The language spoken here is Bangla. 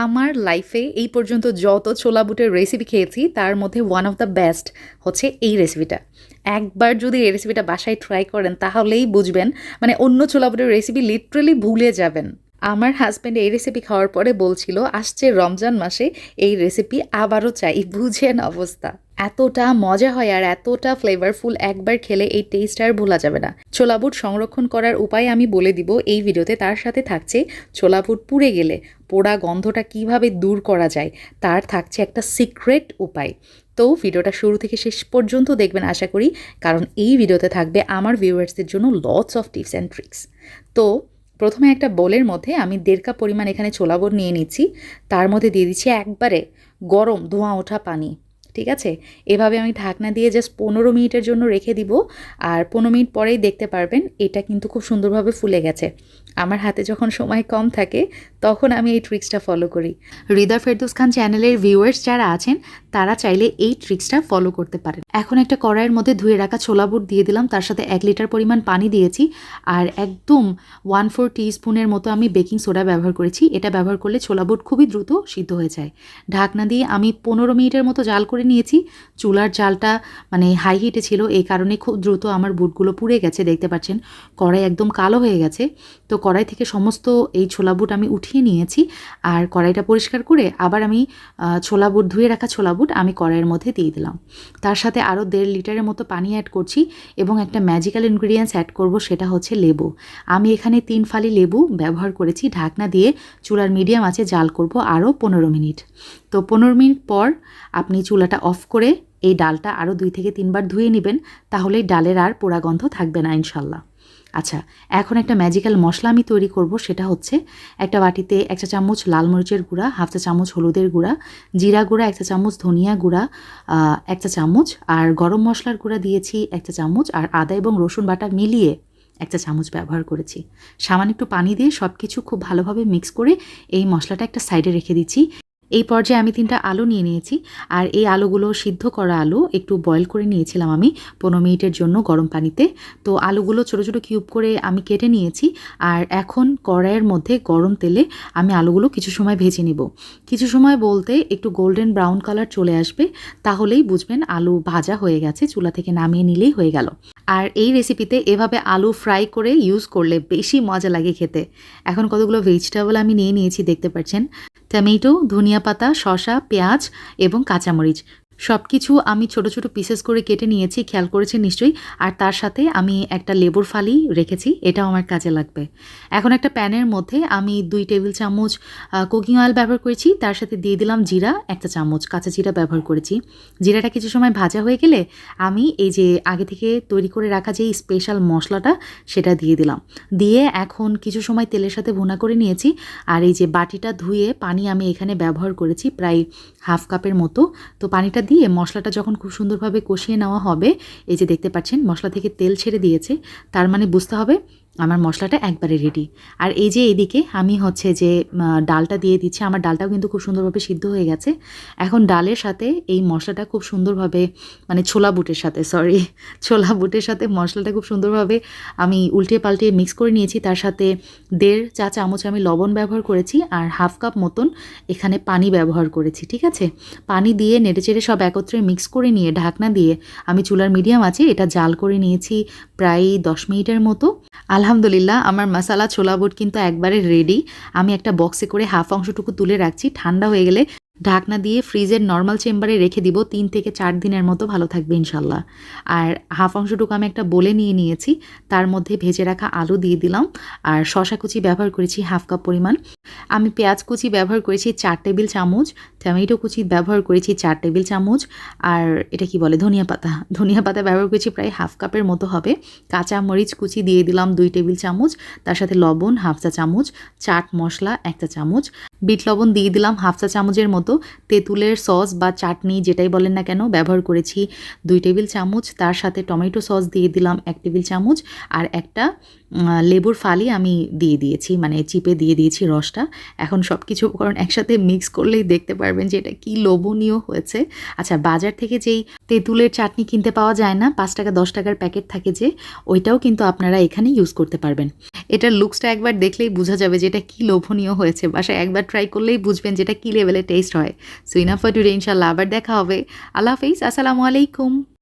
আমার লাইফে এই পর্যন্ত যত ছোলা বুটের রেসিপি খেয়েছি তার মধ্যে ওয়ান অফ দ্য বেস্ট হচ্ছে এই রেসিপিটা। একবার যদি এই রেসিপিটা বাসায় ট্রাই করেন তাহলেই বুঝবেন, মানে অন্য ছোলা বুটের রেসিপি লিটারালি ভুলে যাবেন। আমার হাজব্যান্ড এই রেসিপি খাওয়ার পরে বলছিল আসছে রমজান মাসে এই রেসিপি আবারও চাই, বুঝেন অবস্থা। এতটা মজা হয় আর এতটা ফ্লেভারফুল, একবার খেলে এই টেস্ট আর ভোলা যাবে না। ছোলা বুট সংরক্ষণ করার উপায় আমি বলে দিব এই ভিডিওতে, তার সাথে থাকছে ছোলা বুট পুড়ে গেলে পোড়া গন্ধটা কিভাবে দূর করা যায়, তার থাকছে একটা সিক্রেট উপায়। তো ভিডিওটা শুরু থেকে শেষ পর্যন্ত দেখবেন আশা করি, কারণ এই ভিডিওতে থাকবে আমার ভিউয়ার্সদের জন্য lots of tips and tricks. তো প্রথমে একটা বোলের মধ্যে আমি 1.5 কাপ পরিমাণ এখানে ছোলা বুট নিয়ে নিচ্ছি। তার মধ্যে দিয়ে দিচ্ছি একবারে গরম ধোঁয়া ওঠা পানি। ঠিক আছে, এভাবে আমি ঢাকনা দিয়ে জাস্ট 15 মিনিটের জন্য রেখে দিব। আর 15 মিনিট পরেই দেখতে পারবেন এটা কিন্তু খুব সুন্দরভাবে ফুলে গেছে। আমার হাতে যখন সময় কম থাকে তখন আমি এই ট্রিক্সটা ফলো করি। হৃদয় ফেরদৌস খান চ্যানেলের ভিউয়ার্স যারা আছেন তারা চাইলে এই ট্রিক্সটা ফলো করতে পারেন। এখন একটা কড়াইয়ের মধ্যে ধুয়ে রাখা ছোলা বুট দিয়ে দিলাম, তার সাথে 1 লিটার পরিমাণ পানি দিয়েছি। আর একদম 1/4 টিস্পুনের মতো আমি বেকিং সোডা ব্যবহার করেছি। এটা ব্যবহার করলে ছোলা বুট খুবই দ্রুত সিদ্ধ হয়ে যায়। ঢাকনা দিয়ে আমি 15 মিনিটের মতো জাল করে নিয়েছি। চুলার জালটা মানে হাই হিটে ছিল, এই কারণে খুব দ্রুত আমার বুটগুলো পুড়ে গেছে। দেখতে পাচ্ছেন কড়াই একদম কালো হয়ে গেছে। তো কড়াই থেকে সমস্ত এই ছোলা বুট আমি উঠিয়ে নিয়েছি। আর কড়াইটা পরিষ্কার করে আবার আমি ছোলা বুট ধুয়ে রাখা ছোলা বুট আমি কড়াইয়ের মধ্যে দিয়ে দিলাম। তার সাথে আরও 1.5 লিটারের মতো পানি অ্যাড করছি এবং একটা ম্যাজিক্যাল ইনগ্রিডিয়েন্টস অ্যাড করব, সেটা হচ্ছে লেবু। আমি এখানে 3 ফালি লেবু ব্যবহার করেছি। ঢাকনা দিয়ে চুলার মিডিয়াম আঁচে জাল করব আরও 15 মিনিট। তো 15 মিনিট পর আপনি চুলাটা অফ করে এই ডালটা আরও 2 থেকে 3 বার ধুয়ে নেবেন, তাহলেই ডালের আর পোড়া গন্ধ থাকবে না ইনশাল্লাহ। আচ্ছা, এখন একটা ম্যাজিক্যাল মশলা আমি তৈরি করব, সেটা হচ্ছে একটা বাটিতে 1 চা চামচ লাল মরিচের গুঁড়া, 1/2 চা চামচ হলুদের গুঁড়া, জিরা গুঁড়া 1 চা চামচ, ধনিয়া গুঁড়া 1 চা চামচ, আর গরম মশলার গুঁড়া দিয়েছি 1 চা চামচ, আর আদা এবং রসুন বাটা মিলিয়ে 1 চা চামচ ব্যবহার করেছি। সামান্য একটু পানি দিয়ে সব কিছু খুব ভালোভাবে মিক্স করে এই মশলাটা একটা সাইডে রেখে দিচ্ছি। এই পর্যায়ে আমি 3টা আলু নিয়ে নিয়েছি। আর এই আলুগুলো সিদ্ধ করা আলু একটু বয়েল করে নিয়েছিলাম আমি 15 মিনিটের জন্য গরম পানিতে। তো আলুগুলো ছোটো ছোটো কিউব করে আমি কেটে নিয়েছি। আর এখন কড়াইয়ের মধ্যে গরম তেলে আমি আলুগুলো কিছু সময় ভেজে নিব। কিছু সময় বলতে একটু গোল্ডেন ব্রাউন কালার চলে আসবে, তাহলেই বুঝবেন আলু ভাজা হয়ে গেছে। চুলা থেকে নামিয়ে নিলেই হয়ে গেল। আর এই রেসিপিতে এভাবে আলু ফ্রাই করে ইউজ করলে বেশি মজা লাগে খেতে। এখন কতগুলো ভেজিটেবল আমি নিয়ে নিয়েছি, দেখতে পাচ্ছেন টমেটো, ধনিয়া পাতা, শসা, পেঁয়াজ এবং কাঁচামরিচ সব কিছু আমি ছোট ছোট পিসেস করে কেটে নিয়েছি, খেয়াল করেছেন নিশ্চয়ই। আর তার সাথে আমি একটা লেবুর ফালি রেখেছি, এটাও আমার কাজে লাগবে। এখন একটা প্যানের মধ্যে আমি 2 টেবিল চামচ কুকিং অয়েল ব্যবহার করেছি, তার সাথে দিয়ে দিলাম জিরা 1 চা চামচ, কাঁচা জিরা ব্যবহার করেছি। জিরাটা কিছু সময় ভাজা হয়ে গেলে আমি এই যে আগে থেকে তৈরি করে রাখা যে স্পেশাল মশলাটা সেটা দিয়ে দিলাম। দিয়ে এখন কিছু সময় তেলের সাথে ভুনা করে নিয়েছি। আর এই যে বাটিটা ধুয়ে পানি আমি এখানে ব্যবহার করেছি প্রায় 1/2 কাপের মতো। তো পানিটা দিয়ে মশলাটা যখন খুব সুন্দরভাবে কষিয়ে নেওয়া হবে, এই যে দেখতে পাচ্ছেন মশলা থেকে তেল ছেড়ে দিয়েছে, তার মানে বুঝতে হবে আমার মশলাটা একবারে রেডি। আর এই যে এইদিকে আমি হচ্ছে যে ডালটা দিয়ে দিচ্ছি। আমার ডালটাও কিন্তু খুব সুন্দরভাবে সিদ্ধ হয়ে গেছে। এখন ডালের সাথে এই মশলাটা খুব সুন্দরভাবে, মানে ছোলা বুটের সাথে মশলাটা খুব সুন্দরভাবে আমি উল্টে পাল্টে মিক্স করে নিয়েছি। তার সাথে 1.5 চা চামচ আমি লবণ ব্যবহার করেছি আর 1/2 কাপ মতন এখানে পানি ব্যবহার করেছি। ঠিক আছে, পানি দিয়ে নেড়েচেড়ে সব একত্রে মিক্স করে নিয়ে ঢাকনা দিয়ে আমি চুলার মিডিয়াম আছে এটা জাল করে নিয়েছি প্রায় 10 মিনিটের মতো। আলহামদুলিল্লাহ আমার মশালা ছোলা বুট কিন্তু একবারে রেডি। আমি একটা বক্সে করে হাফ অংশটুকু তুলে রাখছি, ঠান্ডা হয়ে গেলে ঢাকনা দিয়ে ফ্রিজের নর্মাল চেম্বারে রেখে দিব 3 থেকে 4 দিনের মতো, ভালো থাকবে ইনশাল্লাহ। আর হাফ অংশটুকু আমি একটা বলে নিয়ে নিয়েছি, তার মধ্যে ভেজে রাখা আলু দিয়ে দিলাম। আর শসা কুচি ব্যবহার করেছি 1/2 কাপ পরিমাণ। আমি পেঁয়াজ কুচি ব্যবহার করেছি 4 টেবিল চামচ, টমেটো কুচি ব্যবহার করেছি 4 টেবিল চামচ। আর এটা কি বলে ধনিয়া পাতা ব্যবহার করেছি প্রায় 1/2 কাপের মতো হবে। কাঁচা মরিচ কুচি দিয়ে দিলাম 2 টেবিল চামচ, তার সাথে লবণ 1/2 চা চামচ, চাট মশলা 1 চা চামচ, বিট লবণ দিয়ে দিলাম 1/2 চা চামচের মতো, তেঁতুলের সস বা চাটনি যেটাই বলেন না কেন ব্যবহার করেছি 2 টেবিল চামচ, তার সাথে টমেটো সস দিয়ে দিলাম 1 টেবিল চামচ, আর একটা লেবুর ফালি আমি দিয়ে দিয়েছি, মানে চিপে দিয়ে দিয়েছি রসটা। এখন সব কিছু উপকরণ একসাথে মিক্স করলেই দেখতে পারবেন যে এটা কী লোভনীয় হয়েছে। আচ্ছা, বাজার থেকে যেই তেঁতুলের চাটনি কিনতে পাওয়া যায় না, 5 টাকা 10 টাকার প্যাকেট থাকে যে, ওইটাও কিন্তু আপনারা এখানে ইউজ করতে পারবেন। এটার লুকসটা একবার দেখলেই বোঝা যাবে যে এটা কী লোভনীয় হয়েছে। বাসায় একবার ট্রাই করলেই বুঝবেন যে এটা কী লেভেলের টেস্ট হয়। সো ইনাফ ফর টুডে, ইনশাল্লাহ আবার দেখা হবে। আল্লাহ হাফিজ, আসসালামু আলাইকুম।